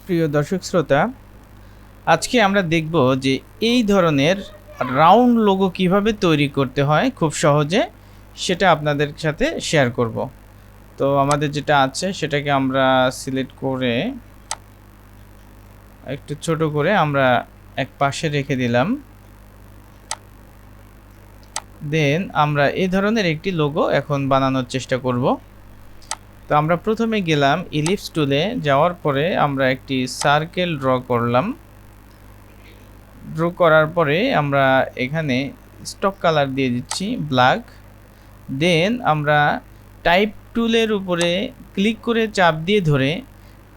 প্রিয় দর্শক শ্রোতা, আজকে আমরা দেখব যে এই ধরনের রাউন্ড লোগো কিভাবে তৈরি করতে হয় খুব সহজে, সেটা আপনাদের সাথে শেয়ার করব। তো আমাদের যেটা আছে সেটাকে আমরা সিলেক্ট করে একটু ছোট করে আমরা এক পাশে রেখে দিলাম। দেন আমরা এই ধরনের একটি লোগো এখন বানানোর চেষ্টা করব। তো আমরা প্রথমে গেলাম ইলিপস টুলে, যাওয়ার পরে আমরা একটি সার্কেল ড্র করলাম। ড্র করার পরে আমরা এখানে স্টক কালার দিয়ে দিচ্ছি ব্ল্যাক। দেন আমরা টাইপ টুলের উপরে ক্লিক করে চাপ দিয়ে ধরে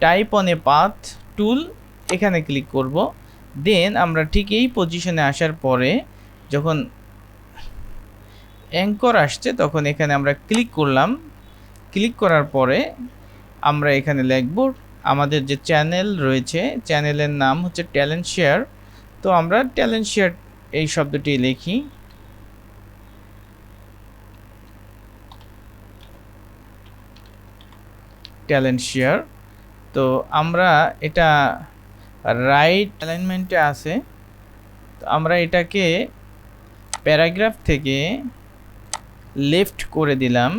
টাইপ অন এ পাথ টুল এখানে ক্লিক করব। দেন আমরা ঠিক এই পজিশনে আসার পরে যখন অ্যাঙ্কর আসছে তখন এখানে আমরা ক্লিক করলাম। ক্লিক করার পরে আমরা এখানে লিখব আমাদের যে চ্যানেল রয়েছে, চ্যানেলের নাম হচ্ছে ট্যালেন্ট শেয়ার। তো আমরা ট্যালেন্ট শেয়ার এই শব্দটি লিখি। Talent share. তো আমরা এটা রাইট অ্যালাইনমেন্টে আছে। তো আমরা এটাকে প্যারাগ্রাফ থেকে লেফট করে দিলাম।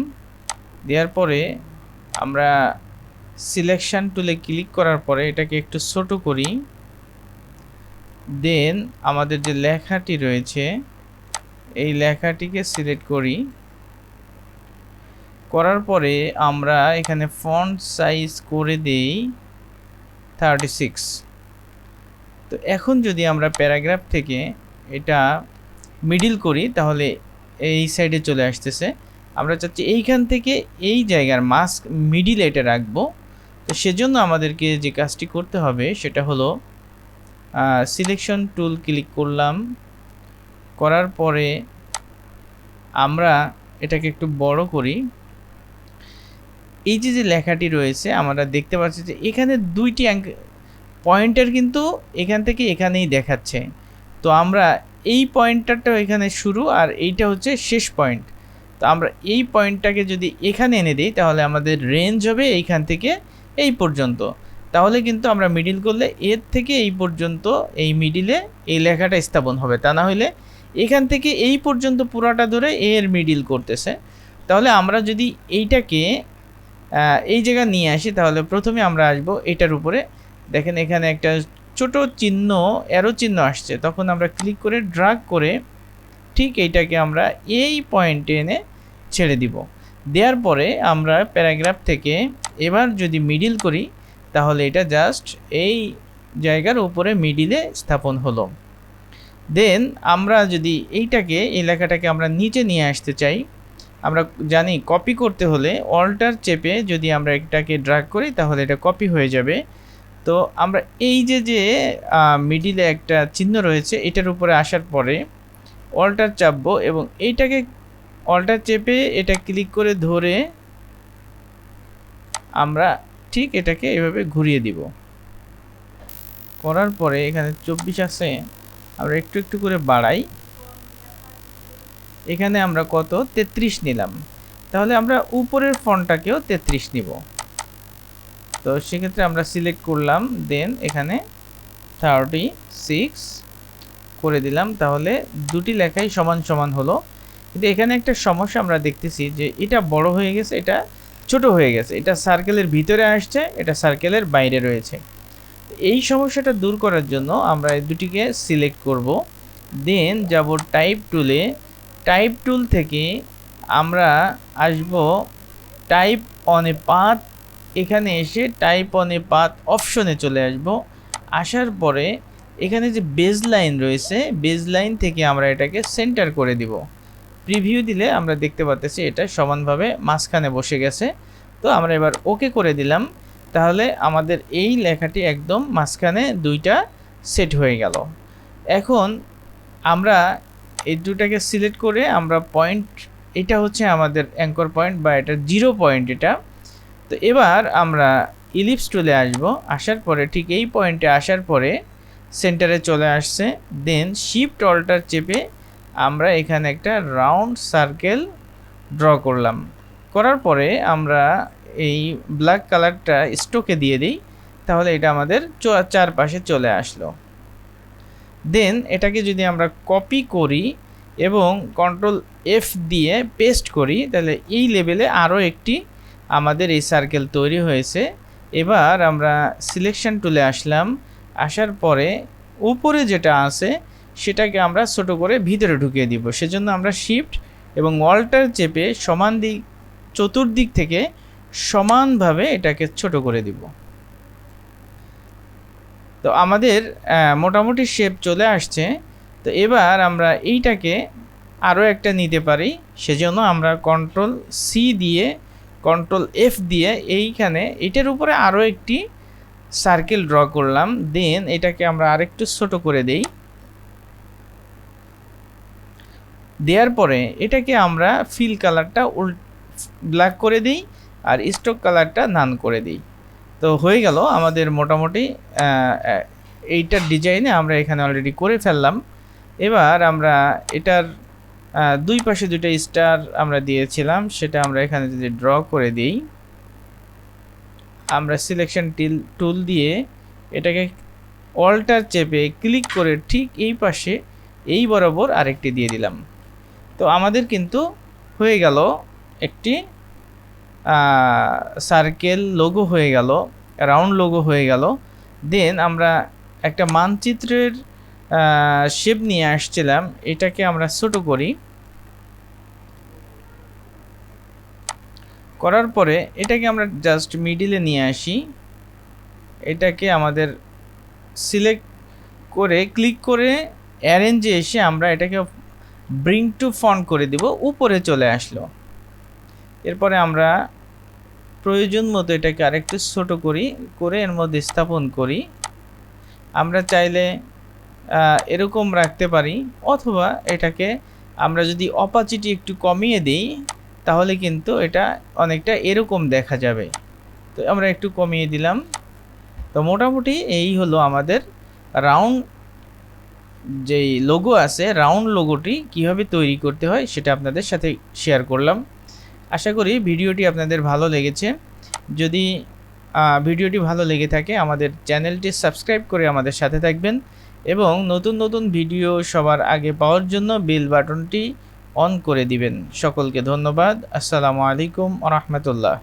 দেওয়ার পরে আমরা সিলেকশন টুলে ক্লিক করার পরে এটাকে একটু ছোট করি। দেন আমাদের যে লেখাটি রয়েছে এই লেখাটিকে সিলেক্ট করি। করার পরে আমরা এখানে ফন্ট সাইজ করে দেই 36। তো এখন যদি আমরা প্যারাগ্রাফ থেকে এটা মিডিল করি তাহলে এই সাইডে চলে আসতেছে। আমরা চাচ্ছি এইখান থেকে এই জায়গার মাস্ক মিডিল এটা রাখবো। তো সেজন্য আমাদেরকে যে কাজটি করতে হবে সেটা হলো সিলেকশন টুল ক্লিক করলাম। করার পরে আমরা এটাকে একটু বড় করি। এই যে লেখাটি রয়েছে আমরা দেখতে পাচ্ছি যে এখানে দুইটি পয়েন্টার কিন্তু এখান থেকে এখানেই দেখাচ্ছে। তো আমরা এই পয়েন্টারটা এখানে শুরু আর এইটা হচ্ছে শেষ পয়েন্ট। তো আমরা এই পয়েন্টটাকে যদি এখানে এনে দিই তাহলে আমাদের রেঞ্জ হবে এইখান থেকে এই পর্যন্ত। তাহলে কিন্তু আমরা মিডিল করলে এর থেকে এই পর্যন্ত এই মিডিলে এই লেখাটা স্থাপন হবে। তা না হলে এখান থেকে এই পর্যন্ত পুরাটা ধরে এর মিডিল করতেছে। তাহলে আমরা যদি এইটাকে এই জায়গা নিয়ে আসি তাহলে প্রথমে আমরা আসব এটার উপরে। দেখেন এখানে একটা ছোট চিহ্ন অ্যারো চিহ্ন আসছে, তখন আমরা ক্লিক করে ড্র্যাগ করে ঠিক এইটাকে আমরা এই পয়েন্টে এনে ছেড়ে দিব। দেওয়ার পরে আমরা প্যারাগ্রাফ থেকে এবার যদি মিডিল করি তাহলে এটা জাস্ট এই জায়গার উপরে মিডিলে স্থাপন হলো। দেন আমরা যদি এইটাকে এই লেখাটাকে আমরা নিচে নিয়ে আসতে চাই, আমরা জানি কপি করতে হলে অল্টার চেপে যদি আমরা এটাকে ড্র্যাগ করি তাহলে এটা কপি হয়ে যাবে। তো আমরা এই যে মিডিলে একটা চিহ্ন রয়েছে এটার উপরে আসার পরে অল্টার চাপবো এবং এইটাকে অল্টার চেপে এটা ক্লিক করে ধরে আমরা ঠিক এটাকে এভাবে ঘুরিয়ে দিব। করার পরে এখানে 24 আছে, আমরা একটু একটু করে বাড়াই। এখানে আমরা কত 33 নিলাম, তাহলে আমরা উপরের ফন্টটাকেও 33 নিব। তো সেক্ষেত্রে আমরা সিলেক্ট করলাম, দেন এখানে 36 করে দিলাম। তাহলে দুটি লেখাই সমান সমান হলো। কিন্তু এখানে একটা সমস্যা আমরা দেখতেছি যে এটা বড় হয়ে গেছে, এটা ছোট হয়ে গেছে, এটা সার্কেলের ভিতরে আসছে, এটা সার্কেলের বাইরে রয়েছে। এই সমস্যাটা দূর করার জন্য আমরা এই দুটিকে সিলেক্ট করব। দেন যাব টাইপ টুলে। টাইপ টুল থেকে আমরা আসব টাইপ অন এ পাথ। এখানে এসে টাইপ অন এ পাথ অপশনে চলে আসব। আসার পরে এখানে যে বেজ লাইন রয়েছে, বেজ লাইন থেকে আমরা এটাকে সেন্টার করে দিব। প্রিভিউ দিলে আমরা দেখতে পাচ্ছি এটা সমানভাবে মাঝখানে বসে গেছে। তো আমরা এবার ওকে করে দিলাম। তাহলে আমাদের এই লেখাটি একদম মাঝখানে দুইটা সেট হয়ে গেল। এখন আমরা এই দুটাকে সিলেক্ট করে আমরা পয়েন্ট, এটা হচ্ছে আমাদের অ্যাঙ্কর পয়েন্ট বা এটা 0 পয়েন্ট এটা। তো এবার আমরা ইলিপস টুলে আসব। আসার পরে ঠিক এই পয়েন্টে আসার পরে সেন্টারে চলে আসছে। দেন শিফট অল্টার চেপে আমরা এখানে একটা রাউন্ড সার্কেল ড্র করলাম। করার পরে আমরা এই ব্ল্যাক কালারটা স্ট্রোকে দিয়ে দিই। তাহলে এটা আমাদের চারপাশে চলে আসলো। দেন এটাকে যদি আমরা কপি করি এবং কন্ট্রোল এফ দিয়ে পেস্ট করি, তাহলে এই লেভেলে আরও একটি আমাদের এই সার্কেল তৈরি হয়েছে। এবার আমরা সিলেকশন টুলে আসলাম, আসার পরে উপরে যেটা আছে সেটাকে আমরা ছোট করে ভিতরে ঢুকিয়ে দিব। সেজন্য আমরা শিফট এবং অল্টার চেপে সমান দিক চতুর্দিক থেকে সমানভাবে এটাকে ছোট করে দিব। তো আমাদের মোটামুটি শেপ চলে আসছে। তো এবার আমরা এইটাকে আরও একটা নিতে পারি, সেজন্য আমরা কন্ট্রোল সি দিয়ে কন্ট্রোল এফ দিয়ে এইখানে এটার উপরে আরও একটি সার্কেল ড্র করলাম। দেন এটাকে আমরা আরেকটু ছোট করে দেই। দেওয়ার পরে এটাকে আমরা ফিল কালারটা ব্ল্যাক করে দিই আর স্ট্রোক কালারটা নান করে দিই। তো হয়ে গেল আমাদের মোটামুটি এইটার ডিজাইনে আমরা এখানে অলরেডি করে ফেললাম। এবার আমরা এটার দুই পাশে দুটো স্টার আমরা দিয়েছিলাম, সেটা আমরা এখানে যদি ড্র করে দিই, আমরা সিলেকশন টুল দিয়ে এটাকে অল্টার চেপে ক্লিক করে ঠিক এই পাশে এই বরাবর আরেকটি দিয়ে দিলাম। তো আমাদের কিন্তু হয়ে গেল একটি সার্কেল লোগো হয়ে গেল, রাউন্ড লোগো হয়ে গেল। দেন আমরা একটা মানচিত্রের শেপ নিয়ে আসছিলাম, এটাকে আমরা ছোট করি, করার পরে এটাকে আমরা জাস্ট মিডিলে নিয়ে আসি। এটাকে আমাদের সিলেক্ট করে ক্লিক করে অ্যারেঞ্জে এসে আমরা এটাকে ব্রিং টু ফন্ট করে দিব, উপরে চলে আসলো। এরপরে আমরা প্রয়োজন মতো এটাকে আরেকটু ছোট করি, করে এর মধ্যে স্থাপন করি। আমরা চাইলে এরকম রাখতে পারি, অথবা এটাকে আমরা যদি অপাসিটি একটু কমিয়ে দিই তাহলে কিন্তু এটা অনেকটা এরকম দেখা যাবে। তো আমরা একটু কমিয়ে দিলাম। তো মোটামুটি এই হলো আমাদের রাউন্ড যেই লোগো আছে, রাউন্ড লোগোটি কিভাবে তৈরি করতে হয় সেটা আপনাদের সাথে শেয়ার করলাম। আশা করি ভিডিওটি আপনাদের ভালো লেগেছে। যদি ভিডিওটি ভালো লেগে থাকে আমাদের চ্যানেলটি সাবস্ক্রাইব করে আমাদের সাথে থাকবেন এবং নতুন নতুন ভিডিও সবার আগে পাওয়ার জন্য বেল বাটনটি অন করে দিবেন। সকলকে ধন্যবাদ। আসসালামু আলাইকুম ওয়া রাহমাতুল্লাহ।